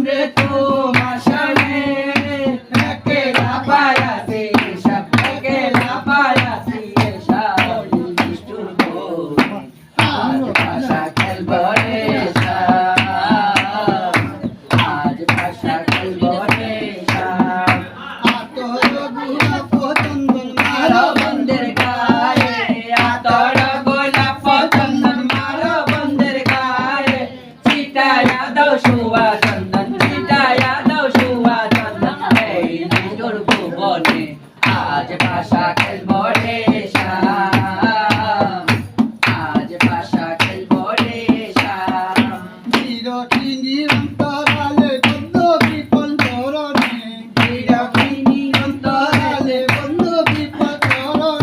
রে তোমার সনে একেলা পায়াছি সব একেলা পায়াছি সব নিষ্ঠুর বনে আজ ভাষা খেলব রে আজ ভাষা খেলব রে আতর গোলাপ চন্দন মারো বন্দের গায়ে আতর গোলাপ চন্দন মারো বন্দের গায়ে ছিটায়া দাও সুয়া চন্দন ছিটায়া দাও সুয়া চন্দন এই নিষ্ঠুর ভুবনে আজ ভাষা খেলব রে আজ ভাষা